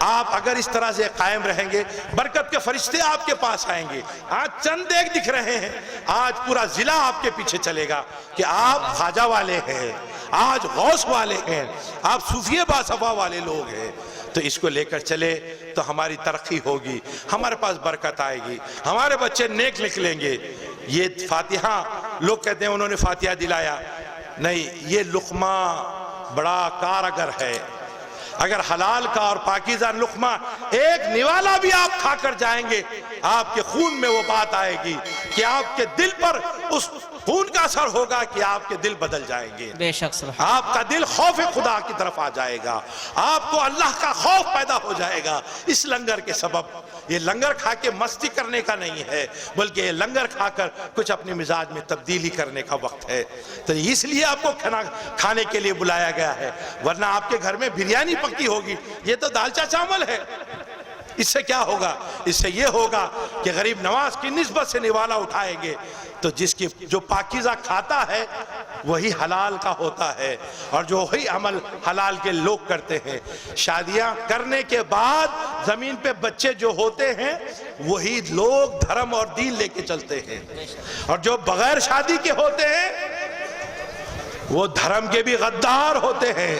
آپ اگر اس طرح سے قائم رہیں گے برکت کے فرشتے آپ کے پاس آئیں گے. آج چند ایک دکھ رہے ہیں, آج پورا ضلع آپ کے پیچھے چلے گا کہ آپ خواجہ والے ہیں, آج غوث والے ہیں, آپ صوفیہ باصفا والے لوگ ہیں. تو اس کو لے کر چلے تو ہماری ترقی ہوگی, ہمارے پاس برکت آئے گی, ہمارے بچے نیک نکلیں گے. یہ فاتحہ لوگ کہتے ہیں انہوں نے فاتحہ دلایا, نہیں, یہ لقمہ بڑا کارگر ہے. اگر حلال کا اور پاکیزہ لقمہ ایک نوالا بھی آپ کھا کر جائیں گے, آپ کے خون میں وہ بات آئے گی کہ آپ کے دل پر اس خون کا اثر ہوگا کہ آپ کے دل بدل جائیں گے. بے شک سبحان آپ کا دل خوف خدا کی طرف آ جائے گا, آپ کو اللہ کا خوف پیدا ہو جائے گا اس لنگر کے سبب. یہ لنگر کھا کے مستی کرنے کا نہیں ہے, بلکہ یہ لنگر کھا کر کچھ اپنے مزاج میں تبدیلی کرنے کا وقت ہے. تو اس لیے آپ کو کھانے کے لیے بلایا گیا ہے, ورنہ آپ کے گھر میں بریانی پکی ہوگی. یہ تو دالچا چاول ہے. اس سے کیا ہوگا؟ اس سے یہ ہوگا کہ غریب نواز کی نسبت سے نوالا اٹھائیں گے تو جو پاکیزہ کھاتا ہے وہی حلال کا ہوتا ہے, اور جو وہی عمل حلال کے لوگ کرتے ہیں. شادیاں کرنے کے بعد زمین پہ بچے جو ہوتے ہیں وہی لوگ دھرم اور دین لے کے چلتے ہیں, اور جو بغیر شادی کے ہوتے ہیں وہ دھرم کے بھی غدار ہوتے ہیں,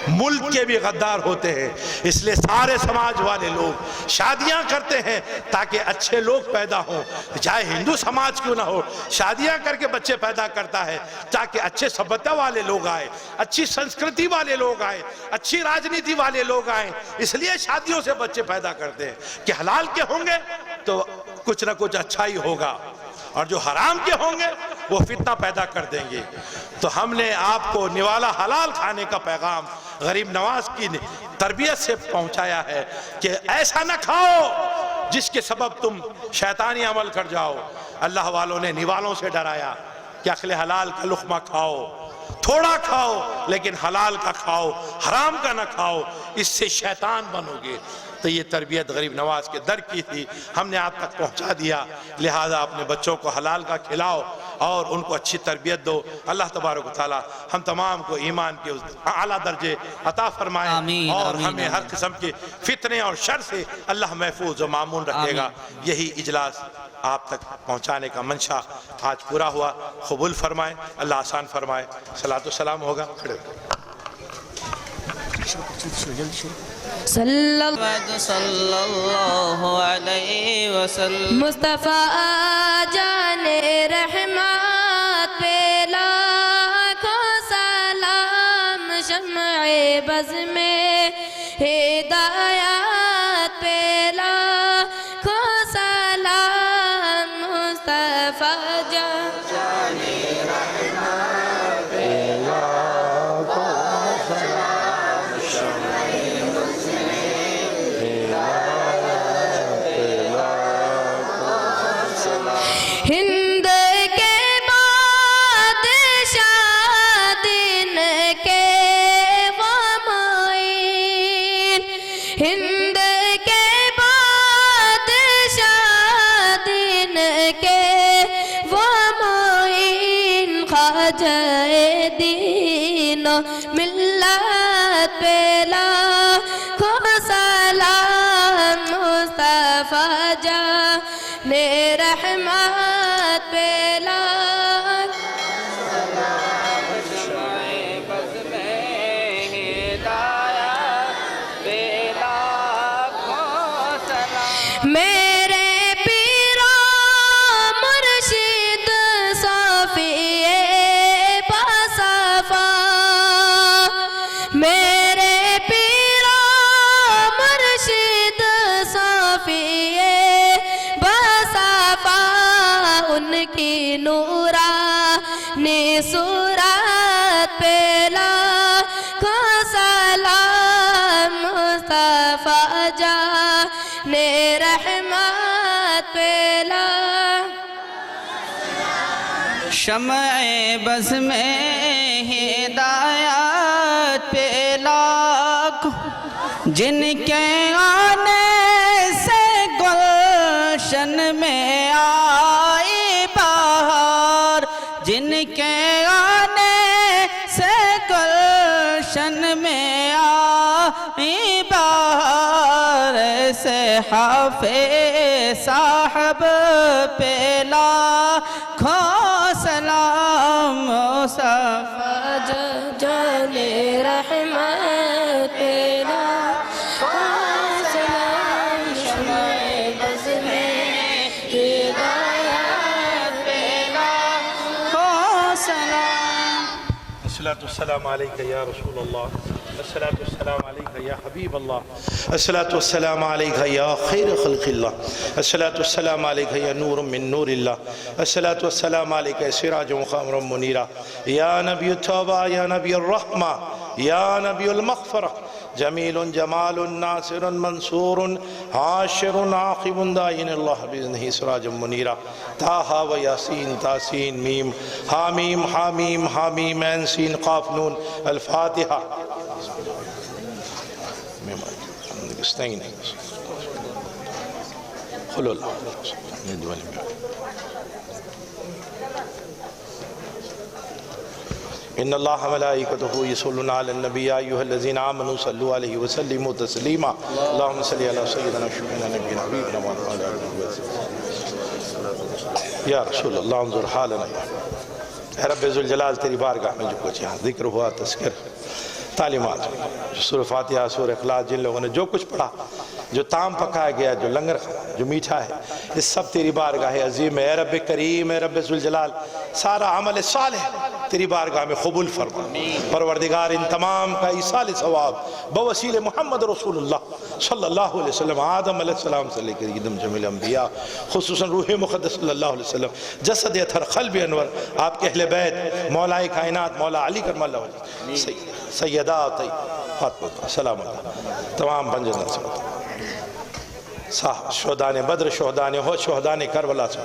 ملک کے بھی غدار ہوتے ہیں. اس لیے سارے سماج والے لوگ شادیاں کرتے ہیں تاکہ اچھے لوگ پیدا ہوں, چاہے ہندو سماج کیوں نہ ہو, شادیاں کر کے بچے پیدا کرتا ہے تاکہ اچھے سبھیتا والے لوگ آئے, اچھی سنسکرتی والے لوگ آئے, اچھی راجنیتی والے لوگ آئیں. اس لیے شادیوں سے بچے پیدا کرتے ہیں کہ حلال کے ہوں گے تو کچھ نہ کچھ اچھا ہی ہوگا, اور جو حرام کے ہوں گے وہ فتنہ پیدا کر دیں گے. تو ہم نے آپ کو نوالا حلال کھانے کا پیغام غریب نواز کی تربیت سے پہنچایا ہے کہ ایسا نہ کھاؤ جس کے سبب تم شیطانی عمل کر جاؤ. اللہ والوں نے نوالوں سے ڈرایا کہ اکل حلال کا لقمہ کھاؤ, تھوڑا کھاؤ لیکن حلال کا کھاؤ, حرام کا نہ کھاؤ, اس سے شیطان بنو گے. تو یہ تربیت غریب نواز کے در کی تھی, ہم نے آپ تک پہنچا دیا. لہٰذا اپنے بچوں کو حلال کا کھلاؤ اور ان کو اچھی تربیت دو. اللہ تبارک و تعالی ہم تمام کو ایمان کے اعلیٰ درجے عطا فرمائیں, اور ہمیں ہر قسم کے فتنے اور شر سے اللہ محفوظ و معمون رکھے گا. یہی اجلاس آپ تک پہنچانے کا منشا آج پورا ہوا. قبول فرمائیں, اللہ آسان فرمائے. صلاۃ و سلام ہوگا. صلی اللہ علیہ وسلم. مصطفیٰ جان رحمت پہ لاکھوں سلام, شمع بز میں ہدایت پہ لاکھوں سلام. مصطفیٰ جان رحمت پہ لاکھوں سلام, شمع ہند کے بادشاہ دن کے وہ معین, ہند کے بادشاہ دن کے وہ معین, خواجہ دین و ملت پہ لاکھوں سلام. مصطفیٰ جان رحمت پہ لاکھوں سلام, شمع بز میں ہدایت پہ لاکھوں سلام. میرے پیرا مرشد صافی باصفا, میرے پیرا مرشد صافی ان کی نورانی صورت پہ لاکھوں سلام. مصطفیٰ جان رحمت پہ شمع بز میں ہدایت پہ لاکھوں, جن کے آنے سے گلشن میں آئی بہار, جن کے آنے سے گلشن میں آئی بہار. حافظ صاحب پہ لاکھوں سلام مصطفیٰ جان رحمت پیلا سلام شمع بز میں ہدایت پیلا سلام الصلاة والسلام عليك يا رسول الله، الصلاة والسلام عليك يا حبيب الله، الصلاة والسلام عليك يا خير خلق الله، الصلاة والسلام عليك يا نور من نور الله، الصلاة والسلام عليك يا سراج وقمر منيرا، يا نبي التوبة يا نبي الرحمة يا نبي المغفرة، جميل جمال ناصر منصور عاشر عاقب داين الله بإذنه سراجا منيرا، طه وياسين تاسين ميم حاميم حاميم حاميم عين سين قاف نون الفاتحة. خلول ان اللہ ملائکتہ یصلون علی النبی یا ایھا الذین آمنوا صلوا علیہ وسلموا تسلیما اللہم صلی علی سیدنا شفیعنا نبینا حبیبنا محمد یا رسول اللہ انظر حالنا اے رب ذوالجلال تیری بارگاہ میں جو کچھ یہاں ذکر ہوا تذکر تعلیمات سورہ فاتحہ سورہ اخلاص جن لوگوں نے جو کچھ پڑھا جو تام پکایا گیا جو لنگر جو میٹھا ہے اس سب تیری بارگاہ عظیم ہے اے رب کریم اے رب ذوالجلال سارا عمل صالح تیری بارگاہ میں قبول فرما پروردگار ان تمام کا ایصال ثواب بوسیل محمد رسول اللہ صلی اللہ علیہ وسلم آدم علیہ السلام سے لے کر ادم جمیل انبیاء خصوصاً روح مقدس صلی اللہ علیہ وسلم جسد اطہر قلب انور آپ کے اہل بیت مولا کائنات مولا علی کرم اللہ وجہ سیدہ فاطمہ سلام اللہ تمام بنجنہ سے صاحب شہدان بدر شہدان ہو شہدان کربلا سے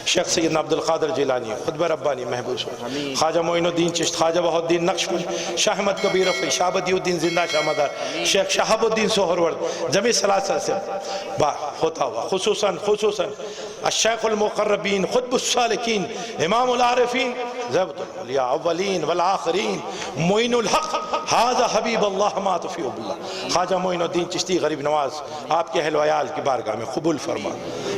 شیخ سیدنا عبدالقادر جیلانی خطبہ ربانی محبوس ہو خواجہ معین الدین چشت خواجہ بہت الدین نقشبند شاہ احمد کبیر رفیع شاہ بدی الدین زندہ شاہ مدار شیخ شہاب الدین سہرورد جمعی ثلاثہ سے ہوتا ہوا خصوصاً الشیخ المقربین خطب السالکین امام العارفین زبط الاولیاء اولین والآخرین معین الحق حاضر حبیب اللہ ما تفیع باللہ خواجہ معین الدین چشتی غریب نواز آپ کے اہل ویال کی بارگاہ میں قبول فرما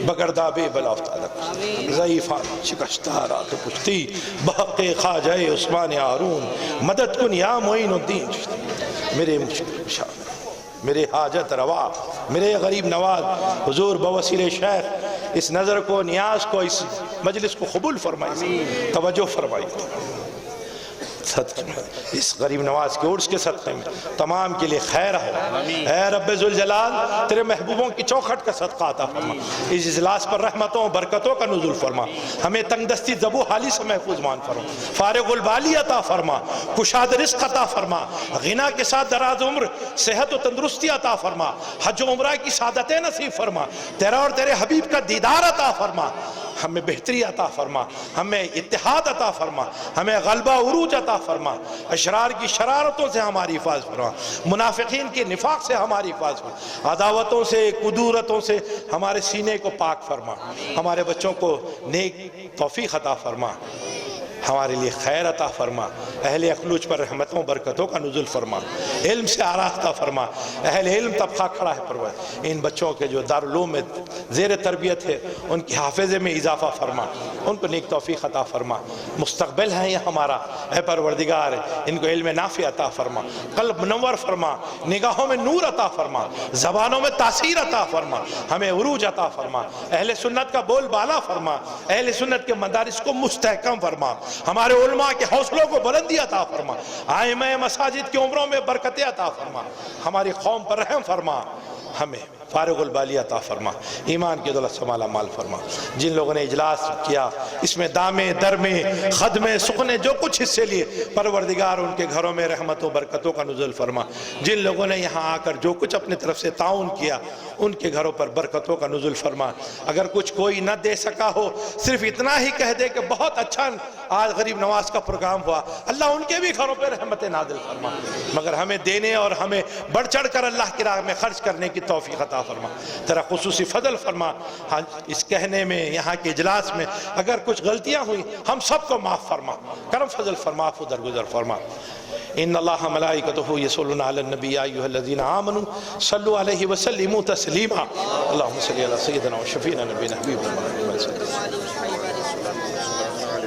بگردہ بے بلا افتادک ضعیفان شکشتارات پشتی بحق خواجہ عثمان ہارون مدد کن یا معین الدین چشتی میرے مشکل شاہ میرے حاجت روا میرے غریب نواز حضور بوسیل شیخ اس نظر کو نیاز کو اس مجلس کو قبول فرمائی توجہ فرمائی صدقے میں اس غریب نواز کے عرس کے صدقے میں تمام کے لئے خیر ہو اے رب ذوالجلال تیرے محبوبوں کی چوکھٹ کا صدقہ عطا فرما اس اجلاس پر رحمتوں برکتوں کا نزول فرما ہمیں تنگ دستی ذبو حالی سے محفوظ مان فرما فارغ البالی عطا فرما کشاد رزق عطا فرما غنا کے ساتھ دراز عمر صحت و تندرستی عطا فرما حج و عمرہ کی سعادتیں نصیب فرما تیرا اور تیرے حبیب کا دیدار عطا فرما ہمیں بہتری عطا فرما ہمیں اتحاد عطا فرما ہمیں غلبہ عروج عطا فرما اشرار کی شرارتوں سے ہماری حفاظت فرما منافقین کے نفاق سے ہماری حفاظت فرما عداوتوں سے کدورتوں سے ہمارے سینے کو پاک فرما ہمارے بچوں کو نیک توفیق عطا فرما ہمارے لیے خیر عطا فرما اہل اخلوج پر رحمتوں برکتوں کا نزول فرما علم سے آراستہ فرما اہل علم طبقہ کھڑا ہے پروردگار ان بچوں کے جو دارالعلوم میں زیر تربیت ہے ان کی حافظے میں اضافہ فرما ان کو نیک توفیق عطا فرما مستقبل ہے یہ ہمارا اے پروردگار ان کو علم نافع عطا فرما قلب منور فرما نگاہوں میں نور عطا فرما زبانوں میں تاثیر عطا فرما ہمیں عروج عطا فرما اہل سنت کا بول بالا فرما اہل سنت کے مدارس کو مستحکم فرما ہمارے علماء کے حوصلوں کو بلندی عطا فرما آئمہ مساجد کی عمروں میں برکتیں عطا فرما ہماری قوم پر رحم فرما ہمیں فارغ البالی عطا فرما ایمان کی دولت سمالا مال فرما جن لوگوں نے اجلاس کیا اس میں دامے درمے خدمے سخنے جو کچھ حصے لیے پروردگار ان کے گھروں میں رحمت و برکتوں کا نزول فرما جن لوگوں نے یہاں آ کر جو کچھ اپنے طرف سے تعاون کیا ان کے گھروں پر برکتوں کا نزول فرما اگر کچھ کوئی نہ دے سکا ہو صرف اتنا ہی کہہ دے کہ بہت اچھا آج غریب نواز کا پروگرام ہوا اللہ ان کے بھی گھروں پہ رحمت نازل فرما مگر ہمیں دینے اور ہمیں بڑھ چڑھ کر اللہ کی راہ میں خرچ کرنے کی توفیق عطا فرما تیرا خصوصی فضل فرما اس کہنے میں یہاں کے اجلاس میں اگر کچھ غلطیاں ہوئی ہم سب کو معاف فرما کرم فضل فرما درگزر فرما ان اللہ ملائکتہ یصلون علی النبی یا ایھا الذین آمنوا صلوا علیہ وسلموا تسلیما اللہم صلی علی سیدنا و شفیعنا نبینا حبیبنا محمد صلی اللہ علیہ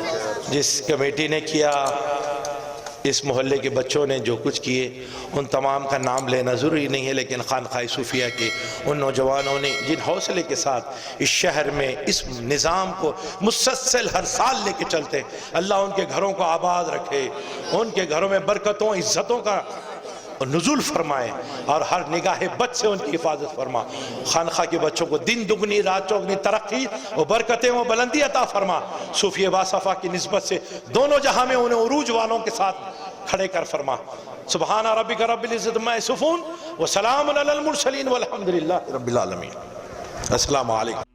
وسلم۔ جس کمیٹی نے کیا، اس محلے کے بچوں نے جو کچھ کیے، ان تمام کا نام لینا ضروری نہیں ہے، لیکن خانقاہ صوفیہ کے ان نوجوانوں نے جن حوصلے کے ساتھ اس شہر میں اس نظام کو مسلسل ہر سال لے کے چلتے، اللہ ان کے گھروں کو آباد رکھے، ان کے گھروں میں برکتوں عزتوں کا نزول فرمائے، اور ہر نگاہ بد سے ان کی حفاظت فرما۔ خانقاہ کے بچوں کو دن دگنی رات چوگنی ترقی و برکتیں و بلندی عطا فرما۔ صوفیہ باصفا کی نسبت سے دونوں جہاں میں انہیں عروج والوں کے ساتھ کھڑے کر فرما۔ سبحان ربک رب العزت عما یصفون وسلام علی المرسلین والحمدللہ رب العالمین۔ السلام علیکم۔